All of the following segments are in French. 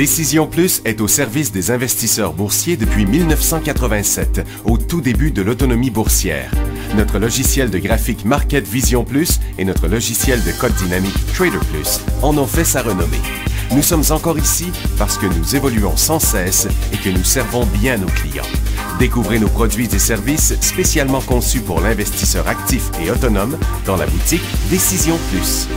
Décision Plus est au service des investisseurs boursiers depuis 1987, au tout début de l'autonomie boursière. Notre logiciel de graphique Market Vision Plus et notre logiciel de code dynamique Trader Plus en ont fait sa renommée. Nous sommes encore ici parce que nous évoluons sans cesse et que nous servons bien nos clients. Découvrez nos produits et services spécialement conçus pour l'investisseur actif et autonome dans la boutique Décision Plus.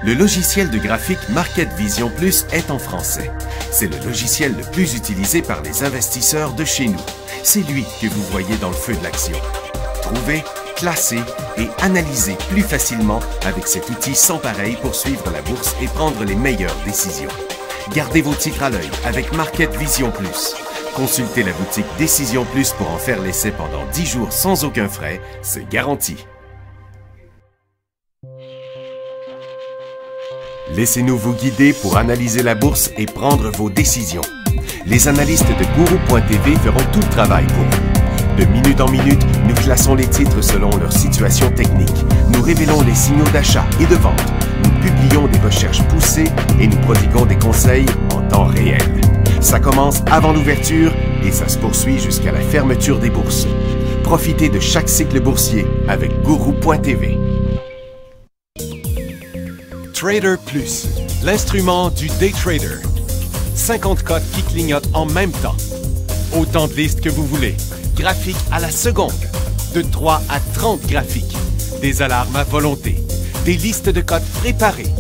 Le logiciel de graphique Market Vision Plus est en français. C'est le logiciel le plus utilisé par les investisseurs de chez nous. C'est lui que vous voyez dans le feu de l'action. Trouvez, classer et analyser plus facilement avec cet outil sans pareil pour suivre la bourse et prendre les meilleures décisions. Gardez vos titres à l'œil avec Market Vision Plus. Consultez la boutique Décision Plus pour en faire l'essai pendant 10 jours sans aucun frais, c'est garanti. Laissez-nous vous guider pour analyser la bourse et prendre vos décisions. Les analystes de Guru.tv feront tout le travail pour vous. De minute en minute, nous classons les titres selon leur situation technique. Nous révélons les signaux d'achat et de vente. Nous publions des recherches poussées et nous prodiguons des conseils en temps réel. Ça commence avant l'ouverture et ça se poursuit jusqu'à la fermeture des bourses. Profitez de chaque cycle boursier avec Guru.tv. Trader Plus, l'instrument du day trader. 50 cotes qui clignotent en même temps. Autant de listes que vous voulez. Graphiques à la seconde. De 3 à 30 graphiques. Des alarmes à volonté. Des listes de cotes préparées.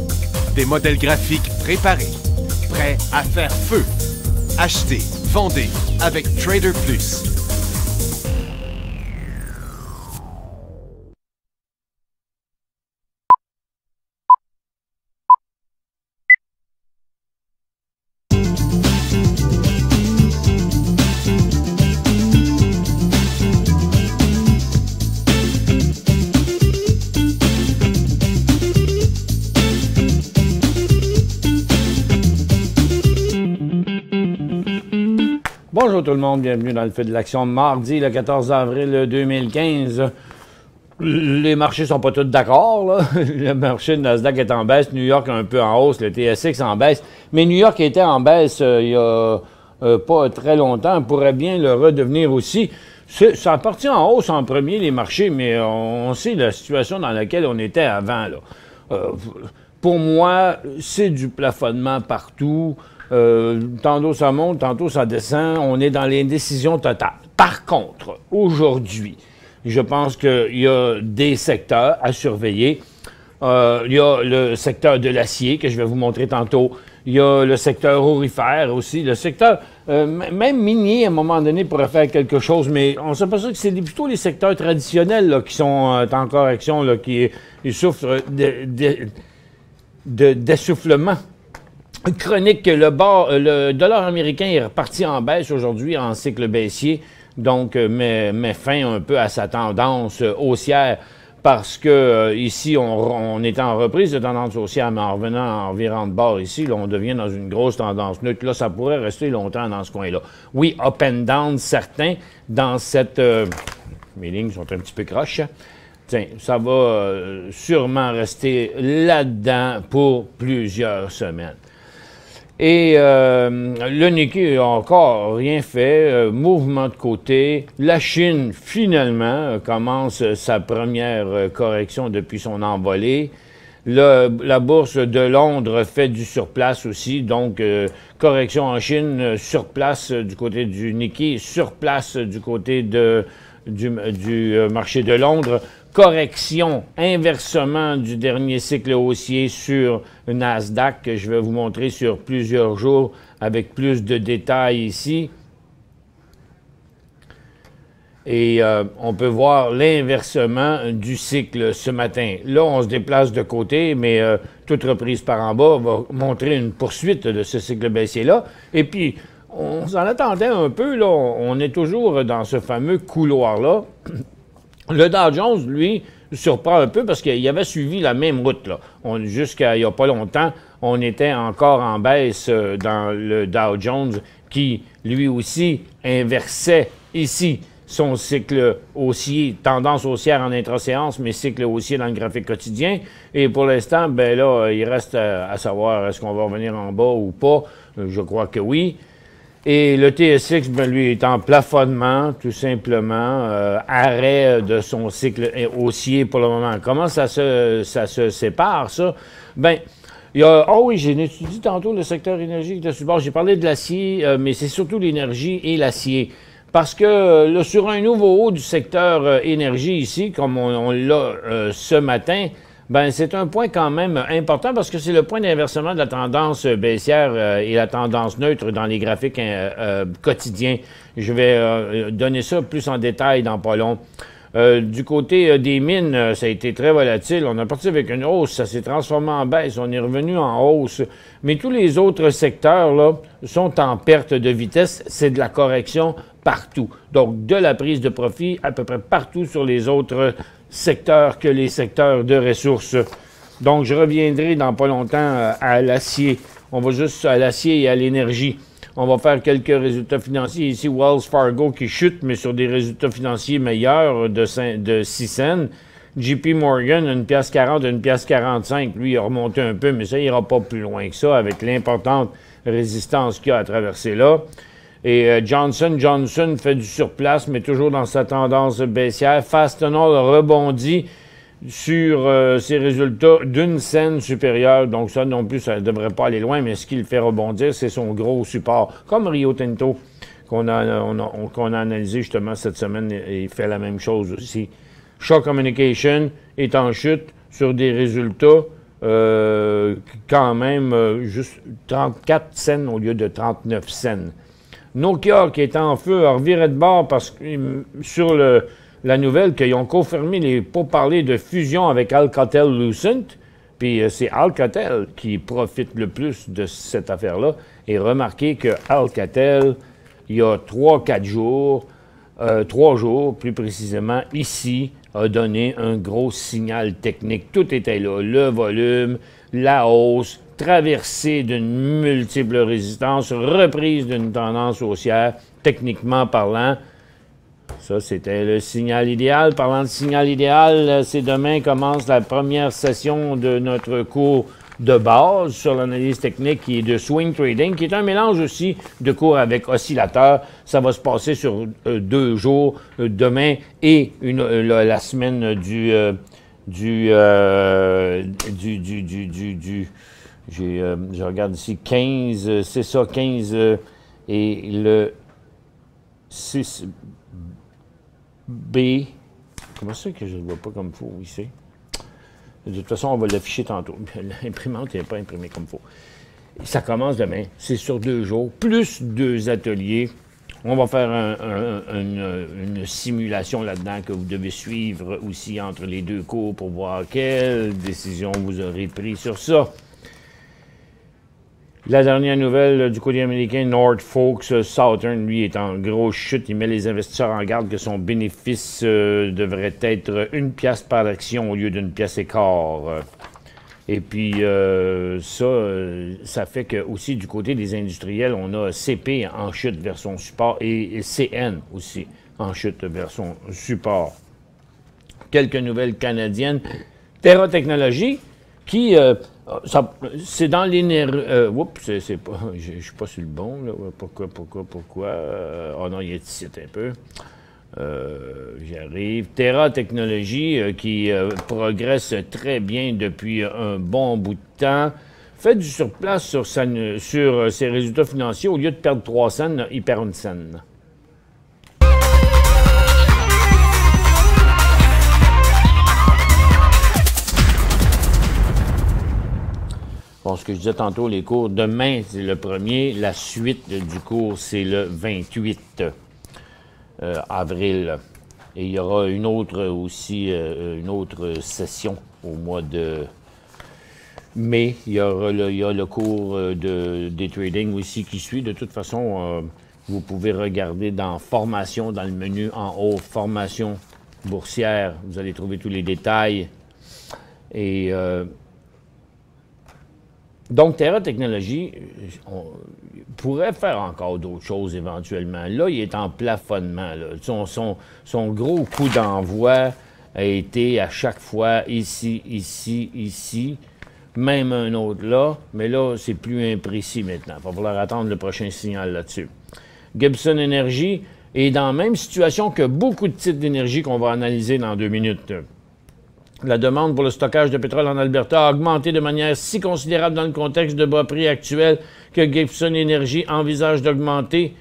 Des modèles graphiques préparés. Prêts à faire feu. Achetez, vendez avec Trader Plus. Bonjour tout le monde, bienvenue dans le feu de l'action. Mardi, le 14 avril 2015. Les marchés sont pas tous d'accord, là. Le marché de Nasdaq est en baisse, New York un peu en hausse, le TSX en baisse. Mais New York était en baisse il y a pas très longtemps, on pourrait bien le redevenir aussi. Ça a parti en hausse en premier, les marchés, mais on sait la situation dans laquelle on était avant, là. Pour moi, c'est du plafonnement partout. Tantôt ça monte, tantôt ça descend. On est dans l'indécision totale. Par contre, aujourd'hui, je pense qu'il y a des secteurs à surveiller. Il y a le secteur de l'acier que je vais vous montrer tantôt. Il y a le secteur aurifère aussi. Le secteur, même minier, à un moment donné, pourrait faire quelque chose, mais on s'aperçoit que c'est plutôt les secteurs traditionnels là, qui sont en correction, là, qui souffrent d'essoufflement chronique. Le dollar américain est reparti en baisse aujourd'hui en cycle baissier, donc met fin un peu à sa tendance haussière parce que ici, on est en reprise de tendance haussière, mais en revenant en virant de bord ici, là, on devient dans une grosse tendance neutre. Là, ça pourrait rester longtemps dans ce coin-là. Oui, up and down, certains, dans cette... mes lignes sont un petit peu croches. Tiens, ça va sûrement rester là-dedans pour plusieurs semaines. Et le Nikkei n'a encore rien fait, mouvement de côté. La Chine, finalement, commence sa première correction depuis son envolée. La bourse de Londres fait du surplace aussi, donc correction en Chine, surplace du côté du Nikkei, surplace du côté du marché de Londres. Correction, inversement du dernier cycle haussier sur Nasdaq, que je vais vous montrer sur plusieurs jours avec plus de détails ici. Et on peut voir l'inversement du cycle ce matin. Là, on se déplace de côté, mais toute reprise par en bas va montrer une poursuite de ce cycle baissier-là. Et puis, on s'en attendait un peu, là. On est toujours dans ce fameux couloir-là. Le Dow Jones, lui, surprend un peu parce qu'il avait suivi la même route, là. Jusqu'à il n'y a pas longtemps, on était encore en baisse dans le Dow Jones qui, lui aussi, inversait ici son cycle haussier, tendance haussière en intraséance, mais cycle haussier dans le graphique quotidien. Et pour l'instant, ben là, il reste à savoir est-ce qu'on va revenir en bas ou pas. Je crois que oui. Et le TSX, ben, lui, est en plafonnement, tout simplement, arrêt de son cycle haussier pour le moment. Comment ça se sépare, ça? Ben, il y a, oh oui, j'ai étudié tantôt le secteur énergie de support. J'ai parlé de l'acier, mais c'est surtout l'énergie et l'acier. Parce que là, sur un nouveau haut du secteur énergie ici, comme on l'a ce matin, ben c'est un point quand même important parce que c'est le point d'inversement de la tendance baissière et la tendance neutre dans les graphiques quotidiens. Je vais donner ça plus en détail dans pas long. Du côté des mines, ça a été très volatile. On a parti avec une hausse, ça s'est transformé en baisse. On est revenu en hausse. Mais tous les autres secteurs là, sont en perte de vitesse. C'est de la correction partout. Donc, de la prise de profit à peu près partout sur les autres secteurs que les secteurs de ressources. Donc, je reviendrai dans pas longtemps à l'acier. On va juste à l'acier et à l'énergie. On va faire quelques résultats financiers. Ici, Wells Fargo qui chute, mais sur des résultats financiers meilleurs de 6 cents. JP Morgan, 1,40 $, 1,45 $. Lui, il a remonté un peu, mais ça ira pas plus loin que ça avec l'importante résistance qu'il y a à traverser là. Et Johnson Johnson fait du surplace, mais toujours dans sa tendance baissière. Fastenal rebondit sur ses résultats d'une scène supérieure. Donc ça non plus, ça ne devrait pas aller loin, mais ce qui le fait rebondir, c'est son gros support. Comme Rio Tinto, qu'on a analysé justement cette semaine, et il fait la même chose aussi. Shaw Communication est en chute sur des résultats quand même juste 34 cents au lieu de 39 cents. Nokia, qui est en feu, a reviré de bord parce que sur la nouvelle qu'ils ont confirmé les pourparlers de fusion avec Alcatel-Lucent, puis c'est Alcatel qui profite le plus de cette affaire-là. Et remarquez que Alcatel, il y a 3 jours plus précisément, ici, a donné un gros signal technique. Tout était là, le volume, la hausse, traversée d'une multiple résistance, reprise d'une tendance haussière, techniquement parlant. Ça, c'était le signal idéal. Parlant de signal idéal, c'est demain commence la première session de notre cours de base sur l'analyse technique qui est de swing trading, qui est un mélange aussi de cours avec oscillateur. Ça va se passer sur 2 jours, demain et la semaine je regarde ici, 15, c'est ça, 15 et le 6B. Comment ça que je ne le vois pas comme il faut ici? De toute façon, on va l'afficher tantôt. L'imprimante n'est pas imprimée comme il faut. Ça commence demain. C'est sur 2 jours, plus 2 ateliers. On va faire une simulation là-dedans que vous devez suivre aussi entre les 2 cours pour voir quelle décision vous aurez prise sur ça. La dernière nouvelle du côté américain, Norfolk Southern, lui, est en grosse chute. Il met les investisseurs en garde que son bénéfice devrait être 1 piastre par action au lieu d'1 piastre et quart. Et puis, ça fait que aussi du côté des industriels, on a CP en chute vers son support et CN aussi en chute vers son support. Quelques nouvelles canadiennes. Terra Technologies, qui... c'est dans l'énergie... c'est pas... Je suis pas sur le bon, là. Pourquoi? Oh non, il est ici un peu. J'arrive. Terra Technologies, qui progresse très bien depuis un bon bout de temps, fait du surplace sur ses résultats financiers. Au lieu de perdre 3 cents, il perd 1 cent. Bon, ce que je disais tantôt, les cours, demain, c'est le 1er. La suite du cours, c'est le 28 avril. Et il y aura une autre session au mois de mai. Il y a le cours des trading aussi qui suit. De toute façon, vous pouvez regarder dans Formation, dans le menu en haut, Formation boursière. Vous allez trouver tous les détails. Et... Donc, Terra Technologies on pourrait faire encore d'autres choses éventuellement. Là, il est en plafonnement. Là. Son gros coup d'envoi a été à chaque fois ici, ici, ici, même un autre là, mais là, c'est plus imprécis maintenant. Il va falloir attendre le prochain signal là-dessus. Gibson Energy est dans la même situation que beaucoup de titres d'énergie qu'on va analyser dans 2 minutes. La demande pour le stockage de pétrole en Alberta a augmenté de manière si considérable dans le contexte de bas prix actuel que Gibson Energy envisage d'augmenter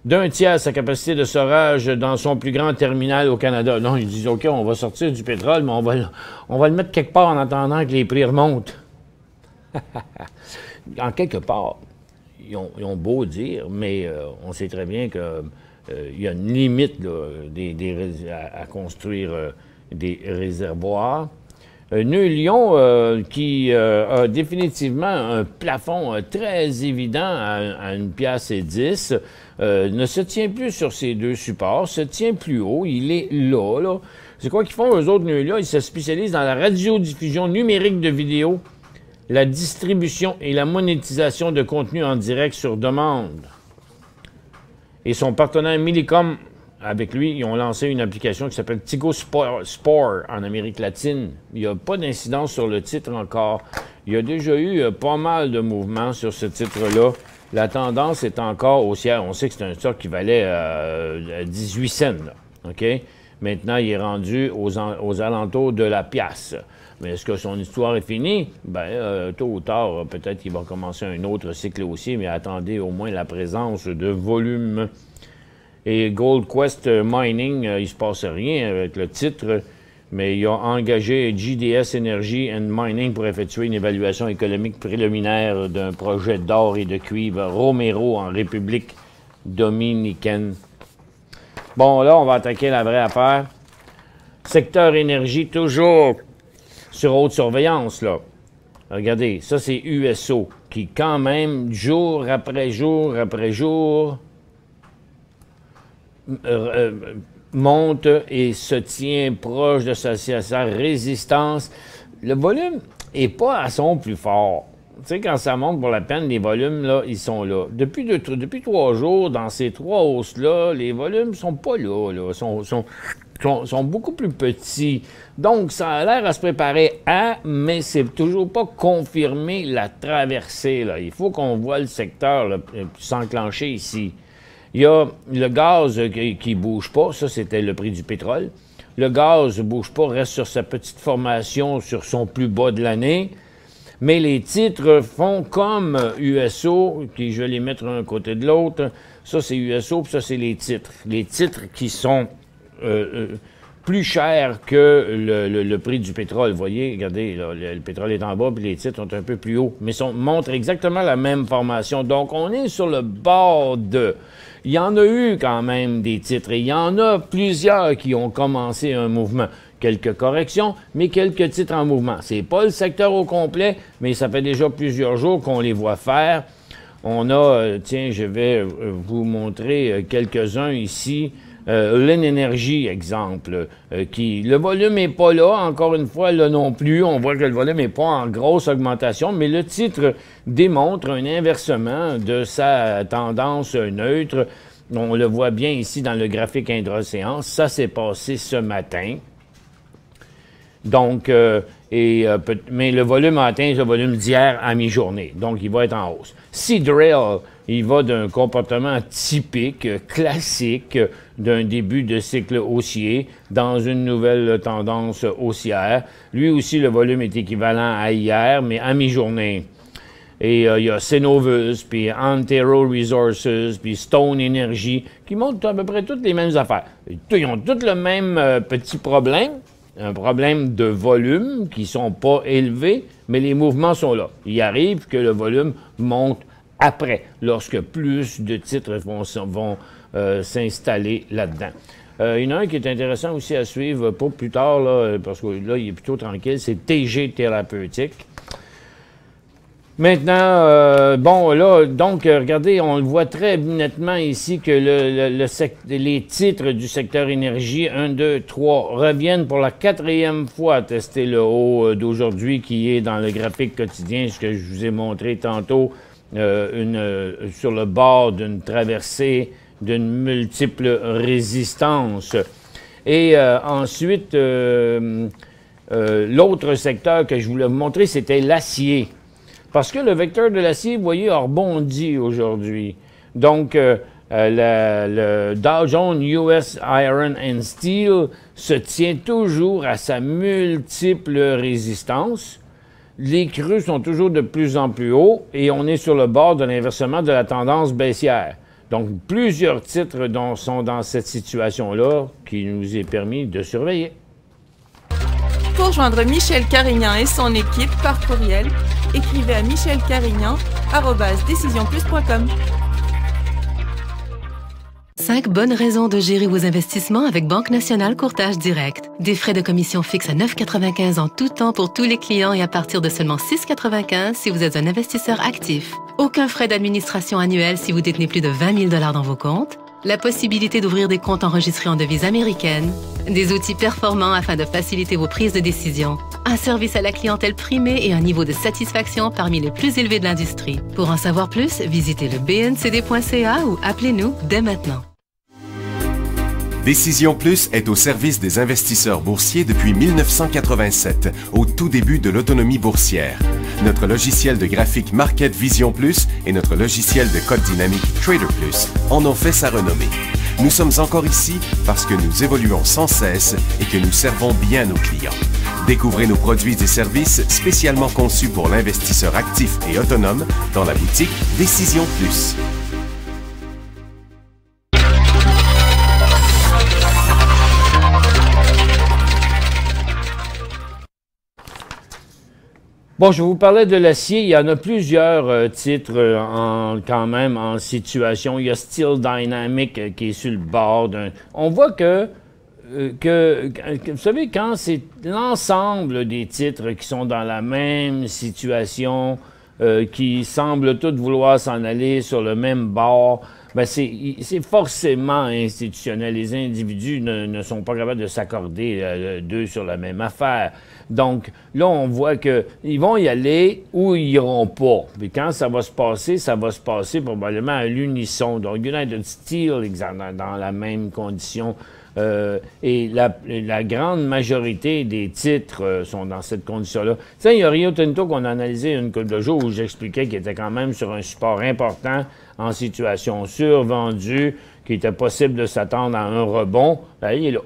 d'un tiers sa capacité de storage dans son plus grand terminal au Canada. Non, ils disent, OK, on va sortir du pétrole, mais on va le mettre quelque part en attendant que les prix remontent. En quelque part, ils ont beau dire, mais on sait très bien qu'il y a une limite là, à construire des réservoirs. Neu-Lyon, qui a définitivement un plafond très évident à 1,10 $, ne se tient plus sur ces deux supports, se tient plus haut, il est là. C'est quoi qu'ils font, eux autres, Neu-Lyon? Ils se spécialisent dans la radiodiffusion numérique de vidéos, la distribution et la monétisation de contenu en direct sur demande. Et son partenaire Millicom, avec lui, ils ont lancé une application qui s'appelle Tigo Sport en Amérique latine. Il n'y a pas d'incidence sur le titre encore. Il y a déjà eu pas mal de mouvements sur ce titre-là. La tendance est encore haussière. On sait que c'est un stock qui valait 18 cents. Là, OK? Maintenant, il est rendu aux alentours de la pièce. Mais est-ce que son histoire est finie? Bien, tôt ou tard, peut-être qu'il va commencer un autre cycle haussier, mais attendez au moins la présence de volume. Et Gold Quest Mining, il ne se passe rien avec le titre, mais il a engagé GDS Energy and Mining pour effectuer une évaluation économique préliminaire d'un projet d'or et de cuivre Romero en République dominicaine. Bon, là, on va attaquer la vraie affaire. Secteur énergie, toujours sur haute surveillance, là. Regardez, ça, c'est USO, qui, quand même, jour après jour après jour, monte et se tient proche de sa résistance. Le volume n'est pas à son plus fort. Tu sais, quand ça monte pour la peine, les volumes, là, ils sont là. Depuis 3 jours, dans ces 3 hausses-là, les volumes ne sont pas là. Sont beaucoup plus petits. Donc, ça a l'air à se préparer à, mais c'est toujours pas confirmé la traversée, là. Il faut qu'on voit le secteur là, s'enclencher ici. Il y a le gaz qui ne bouge pas, ça c'était le prix du pétrole. Le gaz ne bouge pas, reste sur sa petite formation, sur son plus bas de l'année. Mais les titres font comme USO, qui je vais les mettre un côté de l'autre. Ça c'est USO, puis ça c'est les titres. Les titres qui sont plus chers que le prix du pétrole. Vous voyez, regardez, là, le pétrole est en bas, puis les titres sont un peu plus hauts. Mais montrent exactement la même formation. Donc on est sur le bord de... Il y en a eu quand même des titres et il y en a plusieurs qui ont commencé un mouvement. Quelques corrections, mais quelques titres en mouvement. C'est pas le secteur au complet, mais ça fait déjà plusieurs jours qu'on les voit faire. On a, tiens, je vais vous montrer quelques-uns ici. L'Énergie, exemple, le volume n'est pas là, encore une fois, là non plus. On voit que le volume n'est pas en grosse augmentation, mais le titre démontre un inversement de sa tendance neutre. On le voit bien ici dans le graphique intra-séance. Ça s'est passé ce matin. Donc, mais le volume a atteint le volume d'hier à mi-journée. Donc, il va être en hausse. Seadrill, il va d'un comportement typique, classique, d'un début de cycle haussier dans une nouvelle tendance haussière. Lui aussi, le volume est équivalent à hier, mais à mi-journée. Et il y a Cenovus, puis Antero Resources, puis Stone Energy, qui montrent à peu près toutes les mêmes affaires. Ils ont tous le même petit problème, un problème de volume qui ne sont pas élevés, mais les mouvements sont là. Il arrive que le volume monte après, lorsque plus de titres vont s'installer là-dedans. Il y en a un qui est intéressant aussi à suivre pour plus tard, là, parce que là, il est plutôt tranquille, c'est TG Thérapeutique. Maintenant, bon, là, donc, regardez, on le voit très nettement ici que les titres du secteur énergie, 1, 2, 3, reviennent pour la 4e fois à tester le haut d'aujourd'hui qui est dans le graphique quotidien, ce que je vous ai montré tantôt, sur le bord d'une traversée d'une multiple résistance. Et ensuite, l'autre secteur que je voulais vous montrer, c'était l'acier. Parce que le vecteur de l'acier, vous voyez, a rebondi aujourd'hui. Donc, le Dow Jones US Iron and Steel se tient toujours à sa multiple résistance. Les creux sont toujours de plus en plus hauts et on est sur le bord de l'inversement de la tendance baissière. Donc, plusieurs titres sont dans cette situation-là qui nous est permis de surveiller. Pour joindre Michel Carignan et son équipe par courriel, écrivez à michelcarignan@decisionplus.com. 5 bonnes raisons de gérer vos investissements avec Banque Nationale Courtage Direct. Des frais de commission fixes à 9,95 en tout temps pour tous les clients et à partir de seulement 6,95 si vous êtes un investisseur actif. Aucun frais d'administration annuel si vous détenez plus de 20 000 $ dans vos comptes. La possibilité d'ouvrir des comptes enregistrés en devise américaine. Des outils performants afin de faciliter vos prises de décision. Un service à la clientèle primé et un niveau de satisfaction parmi les plus élevés de l'industrie. Pour en savoir plus, visitez le bncd.ca ou appelez-nous dès maintenant. Décision Plus est au service des investisseurs boursiers depuis 1987, au tout début de l'autonomie boursière. Notre logiciel de graphique Market Vision Plus et notre logiciel de code dynamique Trader Plus en ont fait sa renommée. Nous sommes encore ici parce que nous évoluons sans cesse et que nous servons bien nos clients. Découvrez nos produits et services spécialement conçus pour l'investisseur actif et autonome dans la boutique Décision Plus. Bon, je vous parlais de l'acier. Il y en a plusieurs titres quand même en situation. Il y a Steel Dynamic qui est sur le bord d'un... On voit que, vous savez, quand c'est l'ensemble des titres qui sont dans la même situation, qui semblent tous vouloir s'en aller sur le même bord, ben c'est forcément institutionnel. Les individus ne sont pas capables de s'accorder deux sur la même affaire. Donc, là, on voit qu'ils vont y aller ou ils iront pas. Puis quand ça va se passer probablement à l'unisson. Donc, United Steel dans la même condition. Et la grande majorité des titres sont dans cette condition-là. Il y a Rio Tinto qu'on a analysé une couple de jours où j'expliquais qu'il était quand même sur un support important en situation survendue, qu'il était possible de s'attendre à un rebond. Bien, il est là,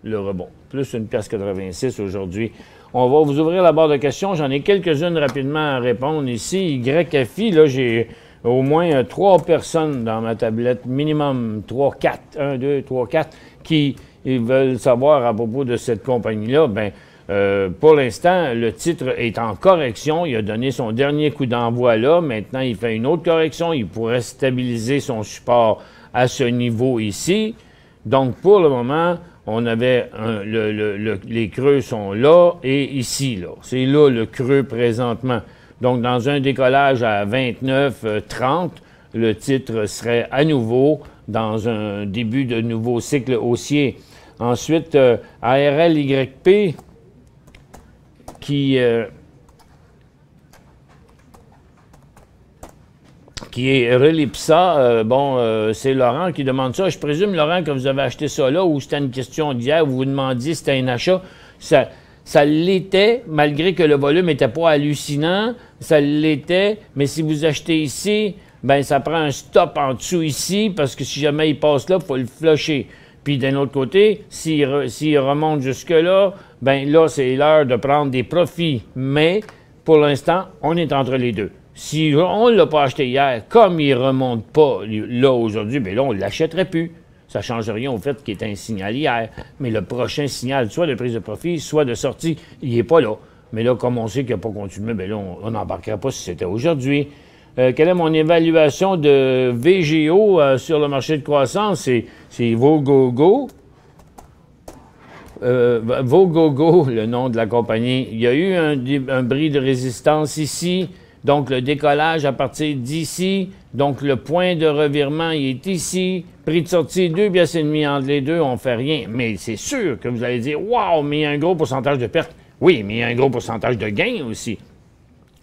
le rebond. Plus une pièce 86 aujourd'hui. On va vous ouvrir la barre de questions. J'en ai quelques-unes rapidement à répondre ici. YFI, là, j'ai au moins 3 personnes dans ma tablette, minimum 3, 4, 1, 2, 3, 4, qui veulent savoir à propos de cette compagnie-là. Bien, pour l'instant, le titre est en correction. Il a donné son dernier coup d'envoi là. Maintenant, il fait une autre correction. Il pourrait stabiliser son support à ce niveau ici. Donc, pour le moment, on avait les creux sont là et ici, là. C'est là le creux présentement. Donc, dans un décollage à 29,30, le titre serait à nouveau dans un début de nouveau cycle haussier. Ensuite, ARLYP qui est Relipsa. C'est Laurent qui demande ça. Je présume, Laurent, que vous avez acheté ça là ou c'était une question d'hier où vous vous demandiez si c'était un achat. Ça l'était, malgré que le volume n'était pas hallucinant. Ça l'était, mais si vous achetez ici, ben ça prend un stop en dessous ici parce que si jamais il passe là, il faut le flusher. Puis d'un autre côté, s'il remonte jusque-là, ben là, c'est l'heure de prendre des profits. Mais pour l'instant, on est entre les deux. Si on ne l'a pas acheté hier, comme il ne remonte pas là aujourd'hui, bien là, on ne l'achèterait plus. Ça ne change rien au fait qu'il est un signal hier. Mais le prochain signal, soit de prise de profit, soit de sortie, il n'est pas là. Mais là, comme on sait qu'il n'a pas continué, bien là, on n'embarquerait pas si c'était aujourd'hui. Quelle est mon évaluation de VGO sur le marché de croissance? C'est Vogogo. Vogogo, le nom de la compagnie. Il y a eu un bris de résistance ici. Donc, le décollage à partir d'ici. Donc, le point de revirement, il est ici. Prix de sortie, 2,5 piastres entre les deux, on ne fait rien. Mais c'est sûr que vous allez dire, « Wow, mais il y a un gros pourcentage de perte. » Oui, mais il y a un gros pourcentage de gain aussi.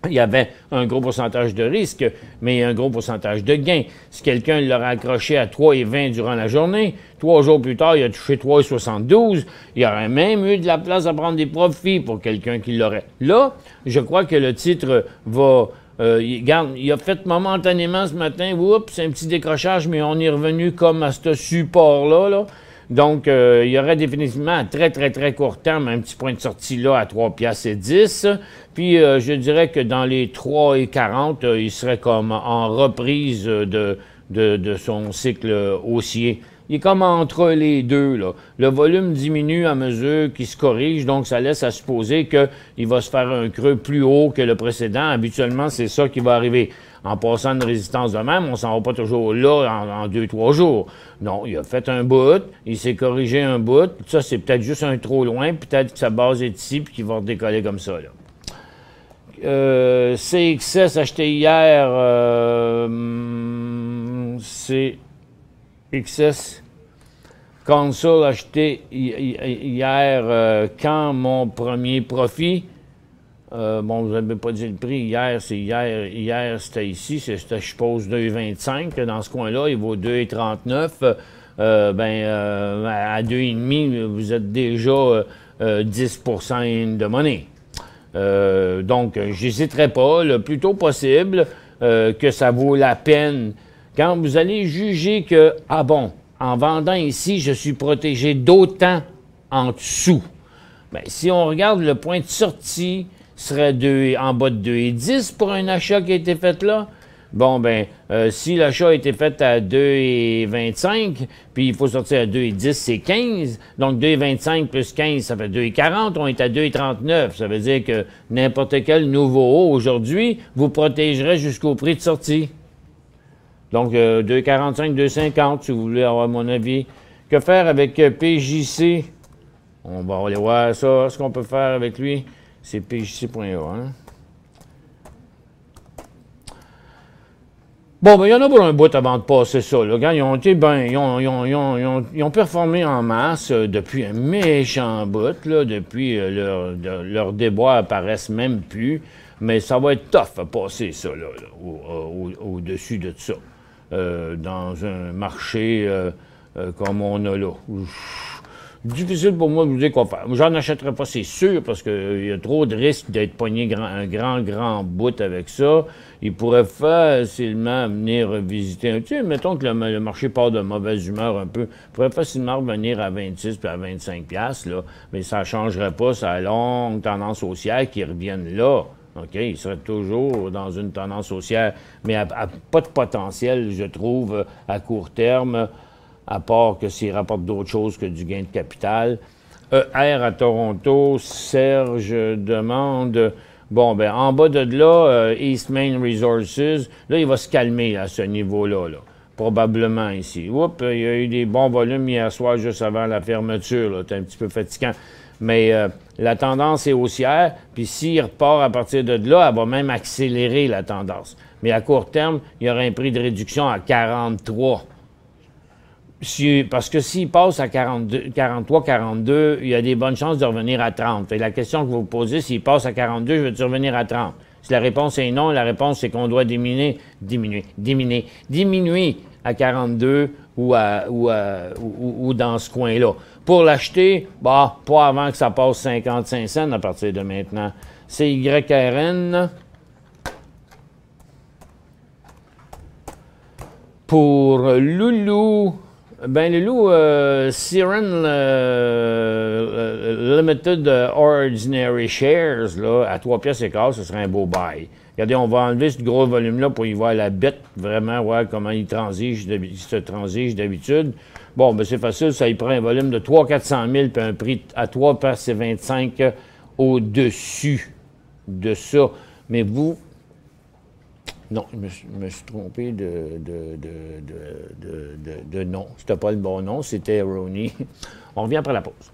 Il y avait un gros pourcentage de risque, mais il y a un gros pourcentage de gain. Si quelqu'un l'aurait accroché à 3,20 durant la journée, 3 jours plus tard, il a touché 3,72, il y aurait même eu de la place à prendre des profits pour quelqu'un qui l'aurait. Là, je crois que le titre va... regarde, il a fait momentanément ce matin, oups, c'est un petit décrochage, mais on est revenu comme à ce support-là, là. Donc, il y aurait définitivement à très, très, très court terme un petit point de sortie là à 3,10 piastres. Puis, je dirais que dans les 3,40, il serait comme en reprise de son cycle haussier. Il est comme entre les deux, là. Le volume diminue à mesure qu'il se corrige, donc ça laisse à supposer qu'il va se faire un creux plus haut que le précédent. Habituellement, c'est ça qui va arriver. En passant une résistance de même, on s'en va pas toujours là en 2-3 jours. Non, il a fait un bout, il s'est corrigé un bout. Ça, c'est peut-être juste un trop loin. Peut-être que sa base est ici puis qu'il va redécoller comme ça, là. CXS acheté hier, CXS Console acheté hier quand mon premier profit. Bon, vous n'avez pas dit le prix. Hier, c'était ici. C'était, je suppose, 2,25. Dans ce coin-là, il vaut 2,39. À 2,5, vous êtes déjà 10 % de monnaie. Donc, j'hésiterai pas, le plus tôt possible, que ça vaut la peine. Quand vous allez juger que, ah bon, en vendant ici, je suis protégé d'autant en dessous. Bien, si on regarde le point de sortie, serait en bas de 2,10 pour un achat qui a été fait là. Bon, ben, si l'achat a été fait à 2,25, puis il faut sortir à 2,10, c'est 15. Donc, 2,25 plus 15, ça fait 2,40. On est à 2,39. Ça veut dire que n'importe quel nouveau haut aujourd'hui vous protégerait jusqu'au prix de sortie. Donc, 2,45, 2,50, si vous voulez avoir mon avis. Que faire avec PJC? On va aller voir ça, ce qu'on peut faire avec lui. C'est pjc.a. Hein? Bon, ben, il y en a pour un bout avant de passer ça. Là. Quand ils ont été ils ont performé en masse depuis un méchant bout. Là, depuis leurs déboires apparaissent même plus. Mais ça va être tough à passer ça là, au-dessus de ça. Dans un marché comme on a là. Difficile pour moi de vous dire quoi faire. J'en achèterai pas, c'est sûr, parce qu'il y a trop de risques d'être pogné un grand bout avec ça. Il pourrait facilement venir visiter. Tu sais, mettons que le marché part de mauvaise humeur un peu. Il pourrait facilement revenir à 26 puis à 25 piastres, là. Mais ça ne changerait pas sa longue tendance haussière qui revienne là. OK? Il serait toujours dans une tendance haussière, mais à pas de potentiel, je trouve, à court terme, à part que s'il rapporte d'autres choses que du gain de capital. ER à Toronto, Serge demande, bon, ben en bas de là, East Main Resources, là, il va se calmer à ce niveau-là, là, probablement ici. Oups, il y a eu des bons volumes hier soir, juste avant la fermeture, là, c'est un petit peu fatigant. Mais la tendance est haussière, puis s'il repart à partir de là, elle va même accélérer la tendance. Mais à court terme, il y aura un prix de réduction à 43. Parce que s'il passe à 43, 42, il y a des bonnes chances de revenir à 30. Et la question que vous vous posez, s'il passe à 42, je veux-tu revenir à 30? Si la réponse est non, la réponse c'est qu'on doit diminuer à 42 ou dans ce coin-là. Pour l'acheter, bah, pas avant que ça passe 55 cents à partir de maintenant. C'est YRN. Pour Loulou, ben Loulou, Siren Limited Ordinary Shares, là, à 3 piastres et quart, ce serait un beau bail. Regardez, on va enlever ce gros volume-là pour y voir la bête, vraiment, voir comment il se transige d'habitude. Bon, ben c'est facile, ça y prend un volume de 300-400 000 puis un prix à 3 piastres et 25 au-dessus de ça. Mais vous... Non, je me suis trompé de nom. C'était pas le bon nom, c'était erroné. On revient après la pause.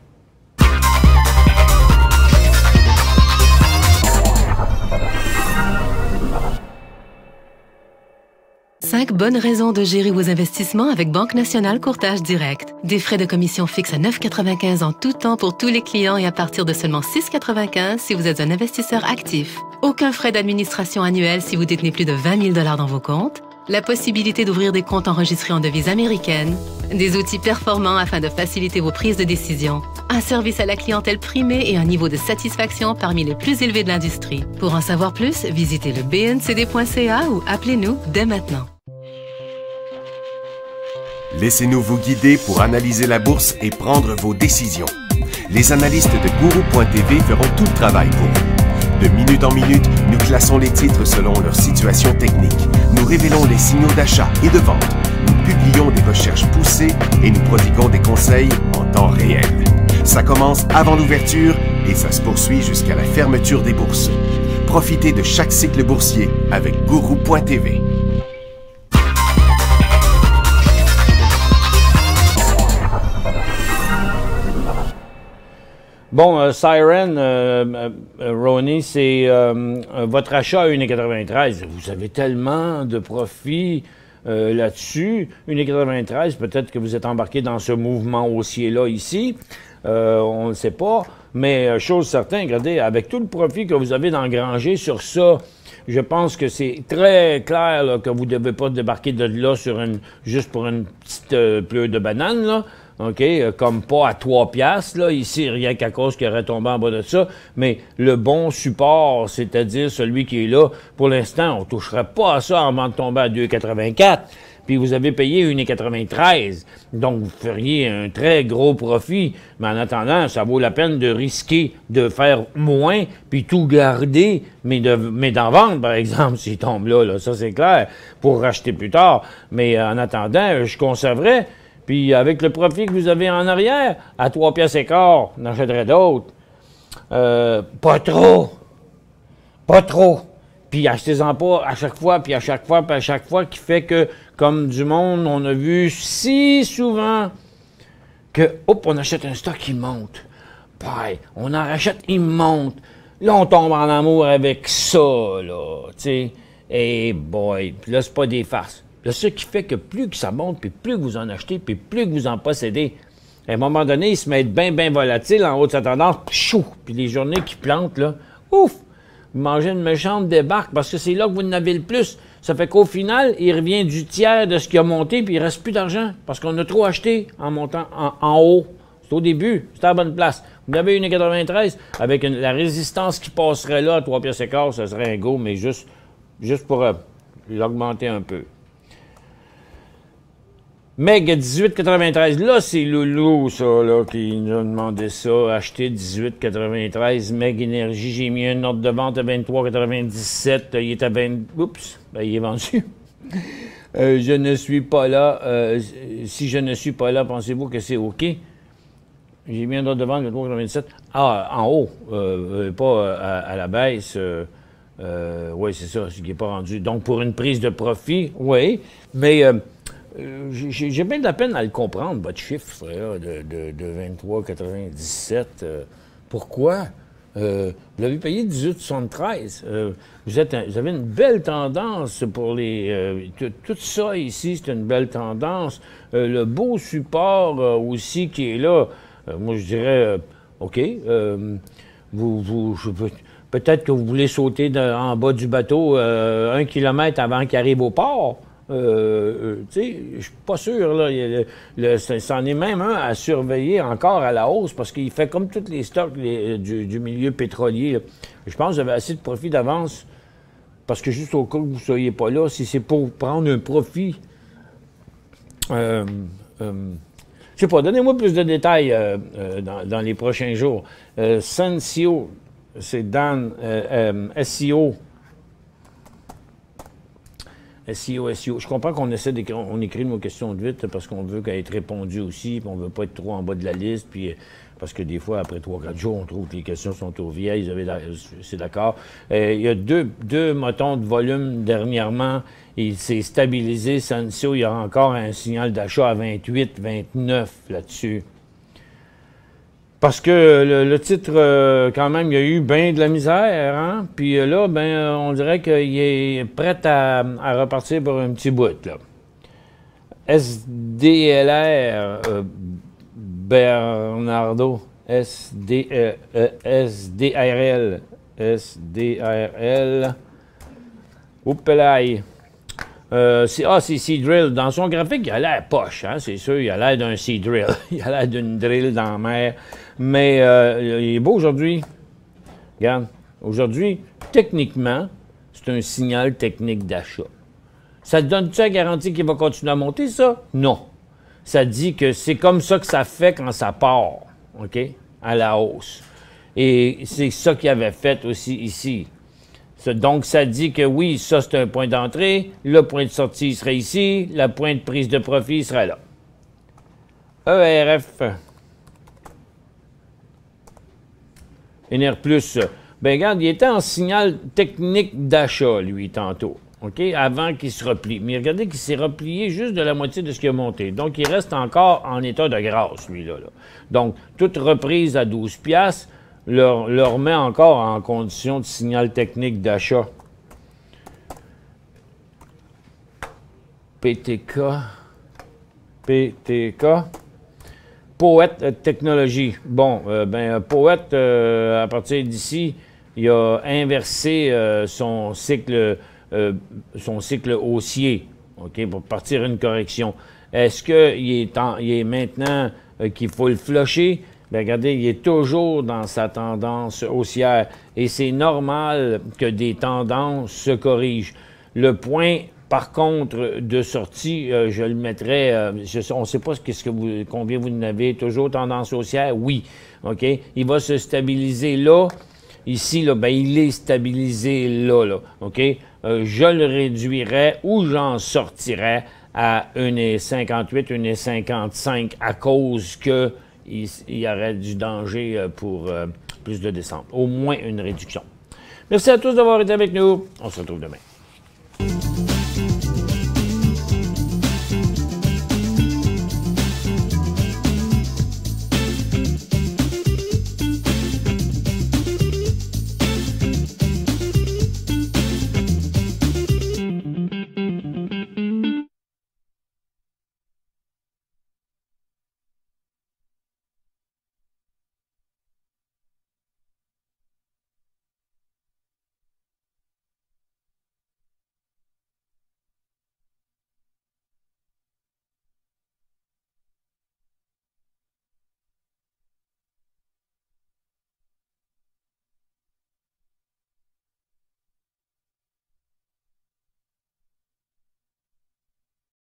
5 bonnes raisons de gérer vos investissements avec Banque Nationale Courtage Direct. Des frais de commission fixes à 9,95 en tout temps pour tous les clients et à partir de seulement 6,95 si vous êtes un investisseur actif. Aucun frais d'administration annuel si vous détenez plus de 20 000 $ dans vos comptes. La possibilité d'ouvrir des comptes enregistrés en devise américaine. Des outils performants afin de faciliter vos prises de décision. Un service à la clientèle primé et un niveau de satisfaction parmi les plus élevés de l'industrie. Pour en savoir plus, visitez le bncd.ca ou appelez-nous dès maintenant. Laissez-nous vous guider pour analyser la bourse et prendre vos décisions. Les analystes de Guru.tv feront tout le travail pour vous. De minute en minute, nous classons les titres selon leur situation technique. Nous révélons les signaux d'achat et de vente. Nous publions des recherches poussées et nous prodiguons des conseils en temps réel. Ça commence avant l'ouverture et ça se poursuit jusqu'à la fermeture des bourses. Profitez de chaque cycle boursier avec Guru.tv. Bon, Siren, Ronnie, c'est votre achat à 1,93. Vous avez tellement de profits là-dessus. 1,93, peut-être que vous êtes embarqué dans ce mouvement haussier-là ici. On ne le sait pas. Mais chose certaine, regardez, avec tout le profit que vous avez engrangé sur ça, je pense que c'est très clair là, que vous ne devez pas débarquer de là sur juste pour une petite pleure de banane, là. OK? Comme pas à 3 piastres, là, ici, rien qu'à cause qu'il aurait tombé en bas de ça. Mais le bon support, c'est-à-dire celui qui est là, pour l'instant, on ne toucherait pas à ça avant de tomber à 2,84. Puis vous avez payé 1,93. Donc, vous feriez un très gros profit. Mais en attendant, ça vaut la peine de risquer de faire moins, puis tout garder, mais d'en vendre, par exemple, s'il tombe là. Ça, c'est clair, pour racheter plus tard. Mais en attendant, je conserverais. Puis avec le profit que vous avez en arrière, à 3 piastres et quart, on achèterait d'autres. Pas trop. Pas trop. Puis achetez-en pas à chaque fois, puis à chaque fois, puis à chaque fois, qui fait que, comme du monde, on a vu si souvent que, hop, on achète un stock qui monte. Puis, on en rachète, il monte. Là, on tombe en amour avec ça, là, tu sais. Et boy, puis là, c'est pas des farces. Là, ce qui fait que plus que ça monte, puis plus que vous en achetez, puis plus que vous en possédez, à un moment donné, il se met bien volatile en haut de sa tendance, puis les journées qui plantent, là, ouf! Vous mangez une méchante débarque parce que c'est là que vous en avez le plus. Ça fait qu'au final, il revient du tiers de ce qui a monté, puis il reste plus d'argent parce qu'on a trop acheté en montant en haut. C'est au début, c'est à la bonne place. Vous avez 1,93 avec la résistance qui passerait là à 3 piastres et quart, ça serait un go, mais juste pour l'augmenter un peu. Meg 18,93. Là, c'est Loulou, ça, là, qui nous a demandé ça. Acheter 18,93. Meg Énergie, j'ai mis un ordre de vente à 23,97. Il est à 20... Oups, ben, il est vendu. Je ne suis pas là. Si je ne suis pas là, pensez-vous que c'est OK? J'ai mis un ordre de vente à 23,97. Ah, en haut, pas à la baisse. Oui, c'est ça, ce qui n'est pas rendu. Donc, pour une prise de profit, oui, mais... j'ai bien de la peine à le comprendre, votre chiffre là, de 23,97. Pourquoi? Vous avez payé 18,73. Vous avez une belle tendance pour les... tout ça ici, c'est une belle tendance. Le beau support aussi qui est là, moi je dirais, OK, peut-être que vous voulez sauter en bas du bateau 1 kilomètre avant qu'il arrive au port. Tu sais, je suis pas sûr, là. C'en est même un à surveiller encore à la hausse parce qu'il fait comme tous les stocks du milieu pétrolier. Là. Je pense que vous avez assez de profit d'avance parce que juste au cas où vous ne soyez pas là, si c'est pour prendre un profit, je sais pas, donnez-moi plus de détails dans les prochains jours. Sensio, c'est Dan, SEO. SEO. Je comprends qu'on essaie d'écrire, on écrit nos questions de vite parce qu'on veut qu'elle ait répondu aussi, puis on veut pas être trop en bas de la liste, puis parce que des fois, après 3-4 jours, on trouve que les questions sont trop vieilles, c'est d'accord. Il y a deux motons de volume dernièrement, il s'est stabilisé, Sensio, il y a encore un signal d'achat à 28, 29 là-dessus. Parce que le titre, quand même, il y a eu bien de la misère, hein? Puis là, ben, on dirait qu'il est prêt à repartir pour un petit bout, là. SDLR, Bernardo, SDRL, Oupelaï. C'est Seadrill. Dans son graphique, il a l'air poche, hein? C'est sûr, il a l'air d'un Seadrill. Il a l'air d'une drill dans la mer. Mais il est beau aujourd'hui. Regarde, aujourd'hui, techniquement, c'est un signal technique d'achat. Ça te donne-tu la garantie qu'il va continuer à monter, ça? Non. Ça dit que c'est comme ça que ça fait quand ça part, OK? À la hausse. Et c'est ça qu'il avait fait aussi ici. Donc, ça dit que oui, ça, c'est un point d'entrée. Le point de sortie serait ici. Le point de prise de profit serait là. ERF. NR+. Ben regarde, il était en signal technique d'achat, lui, tantôt. OK? Avant qu'il se replie. Mais regardez qu'il s'est replié juste de la moitié de ce qui a monté. Donc, il reste encore en état de grâce, lui, là. Donc, toute reprise à 12 $, le remet encore en condition de signal technique d'achat. PTK. Poète Technologie. Bon, Poète, à partir d'ici, il a inversé son cycle haussier, OK, pour partir une correction. Est-ce qu'il est maintenant qu'il faut le flusher? Bien, regardez, il est toujours dans sa tendance haussière. Et c'est normal que des tendances se corrigent. Le point, par contre, de sortie, je le mettrais, on ne sait pas combien vous en avez, toujours tendance haussière, oui, OK? Il va se stabiliser là. Ici, là, ben, il est stabilisé là, OK? Je le réduirais ou j'en sortirais à 1,58, 1,55 à cause qu'il y aurait du danger pour plus de descente. Au moins une réduction. Merci à tous d'avoir été avec nous. On se retrouve demain.